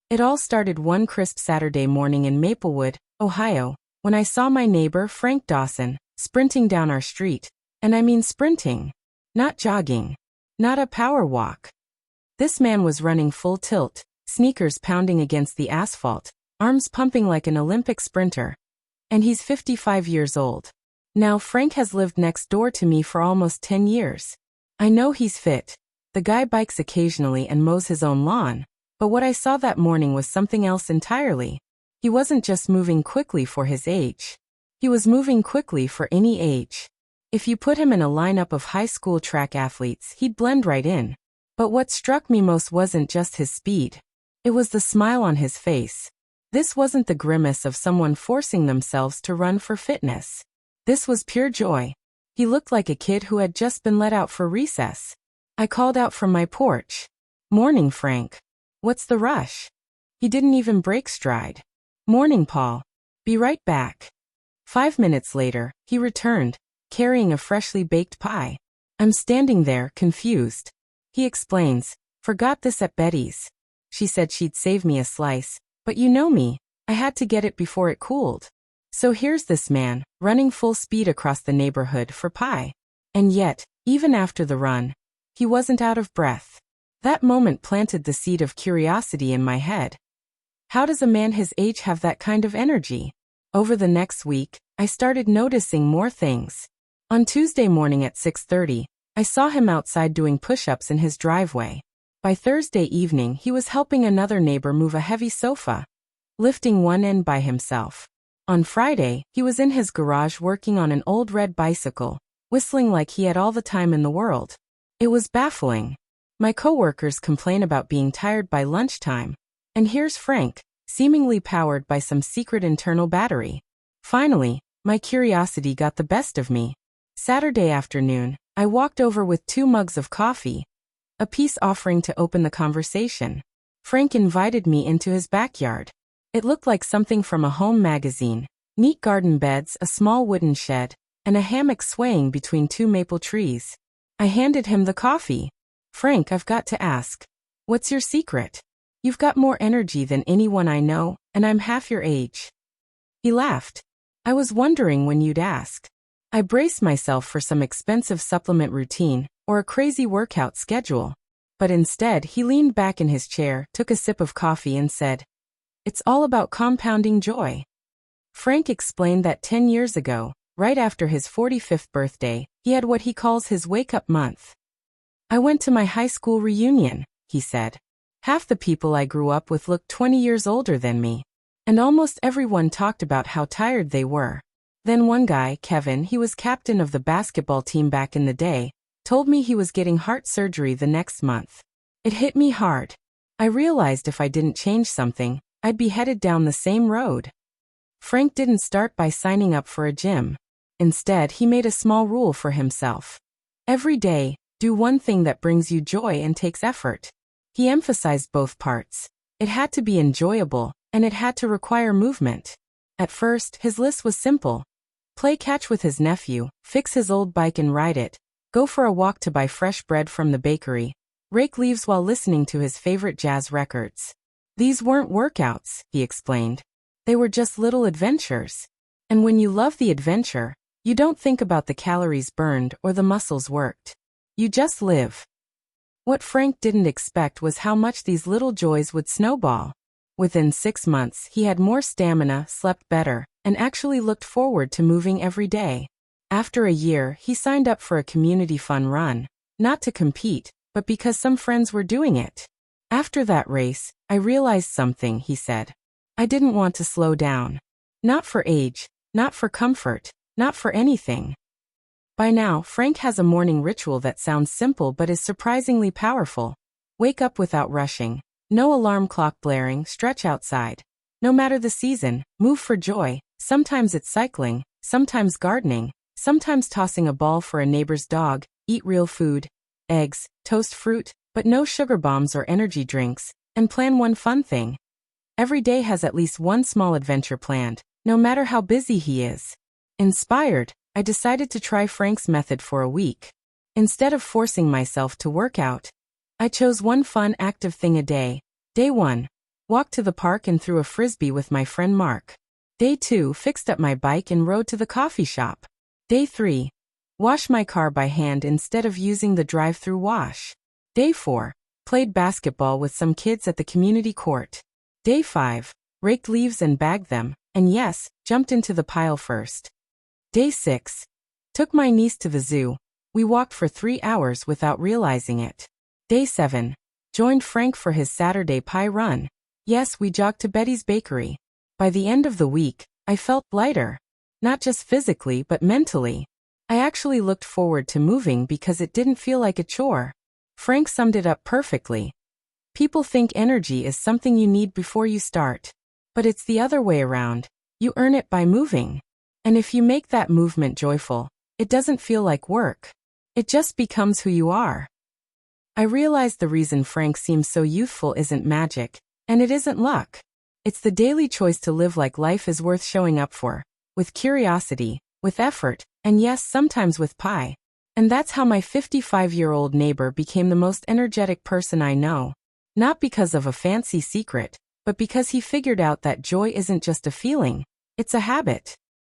It all started one crisp Saturday morning in Maplewood, Ohio, when I saw my neighbor Frank Dawson sprinting down our street. And I mean sprinting. Not jogging. Not a power walk. This man was running full tilt, sneakers pounding against the asphalt, arms pumping like an Olympic sprinter. And he's 55 years old. Now Frank has lived next door to me for almost 10 years. I know he's fit. The guy bikes occasionally and mows his own lawn. But what I saw that morning was something else entirely. He wasn't just moving quickly for his age. He was moving quickly for any age. If you put him in a lineup of high school track athletes, he'd blend right in. But what struck me most wasn't just his speed. It was the smile on his face. This wasn't the grimace of someone forcing themselves to run for fitness. This was pure joy. He looked like a kid who had just been let out for recess. I called out from my porch. "Morning, Frank. What's the rush?" He didn't even break stride. "Morning, Paul. Be right back." 5 minutes later, he returned, carrying a freshly baked pie. I'm standing there, confused. He explains, "Forgot this at Betty's. She said she'd save me a slice, but you know me, I had to get it before it cooled." So here's this man, running full speed across the neighborhood for pie. And yet, even after the run, he wasn't out of breath. That moment planted the seed of curiosity in my head. How does a man his age have that kind of energy? Over the next week, I started noticing more things. On Tuesday morning at 6:30, I saw him outside doing push-ups in his driveway. By Thursday evening, he was helping another neighbor move a heavy sofa, lifting one end by himself. On Friday, he was in his garage working on an old red bicycle, whistling like he had all the time in the world. It was baffling. My coworkers complain about being tired by lunchtime, and here's Frank, seemingly powered by some secret internal battery. Finally, my curiosity got the best of me. Saturday afternoon, I walked over with 2 mugs of coffee, a piece offering to open the conversation. Frank invited me into his backyard. It looked like something from a home magazine. Neat garden beds, a small wooden shed, and a hammock swaying between 2 maple trees. I handed him the coffee. "Frank, I've got to ask. What's your secret? You've got more energy than anyone I know, and I'm half your age." He laughed. "I was wondering when you'd ask. I braced myself for some expensive supplement routine, or a crazy workout schedule. But instead, he leaned back in his chair, took a sip of coffee and said, 'It's all about compounding joy.'" Frank explained that 10 years ago, right after his 45th birthday, he had what he calls his wake-up month. "I went to my high school reunion," he said. "Half the people I grew up with looked 20 years older than me. And almost everyone talked about how tired they were. Then one guy, Kevin, he was captain of the basketball team back in the day, told me he was getting heart surgery the next month. It hit me hard. I realized if I didn't change something, I'd be headed down the same road." Frank didn't start by signing up for a gym. Instead, he made a small rule for himself. Every day, do one thing that brings you joy and takes effort. He emphasized both parts. It had to be enjoyable, and it had to require movement. At first, his list was simple. Play catch with his nephew, fix his old bike and ride it, go for a walk to buy fresh bread from the bakery, rake leaves while listening to his favorite jazz records. These weren't workouts, he explained. They were just little adventures. And when you love the adventure, you don't think about the calories burned or the muscles worked. You just live. What Frank didn't expect was how much these little joys would snowball. Within 6 months, he had more stamina, slept better, and actually looked forward to moving every day. After a year, he signed up for a community fun run, not to compete, but because some friends were doing it. "After that race, I realized something," he said. "I didn't want to slow down. Not for age, not for comfort, not for anything." By now, Frank has a morning ritual that sounds simple but is surprisingly powerful. Wake up without rushing. No alarm clock blaring, stretch outside. No matter the season, move for joy. Sometimes it's cycling, sometimes gardening, sometimes tossing a ball for a neighbor's dog. Eat real food, eggs, toast fruit, but no sugar bombs or energy drinks, and plan one fun thing. Every day has at least one small adventure planned, no matter how busy he is. Inspired, I decided to try Frank's method for a week. Instead of forcing myself to work out, I chose one fun, active thing a day. Day 1. Walked to the park and threw a frisbee with my friend Mark. Day 2, fixed up my bike and rode to the coffee shop. Day 3, washed my car by hand instead of using the drive-through wash. Day 4, played basketball with some kids at the community court. Day 5, raked leaves and bagged them, and yes, jumped into the pile first. Day 6, took my niece to the zoo. We walked for 3 hours without realizing it. Day 7, joined Frank for his Saturday pie run. Yes, we jogged to Betty's Bakery. By the end of the week, I felt lighter. Not just physically but mentally. I actually looked forward to moving because it didn't feel like a chore. Frank summed it up perfectly. People think energy is something you need before you start. But it's the other way around. You earn it by moving. And if you make that movement joyful, it doesn't feel like work. It just becomes who you are. I realized the reason Frank seems so youthful isn't magic, and it isn't luck. It's the daily choice to live like life is worth showing up for, with curiosity, with effort, and yes, sometimes with pie. And that's how my 55-year-old neighbor became the most energetic person I know. Not because of a fancy secret, but because he figured out that joy isn't just a feeling, it's a habit.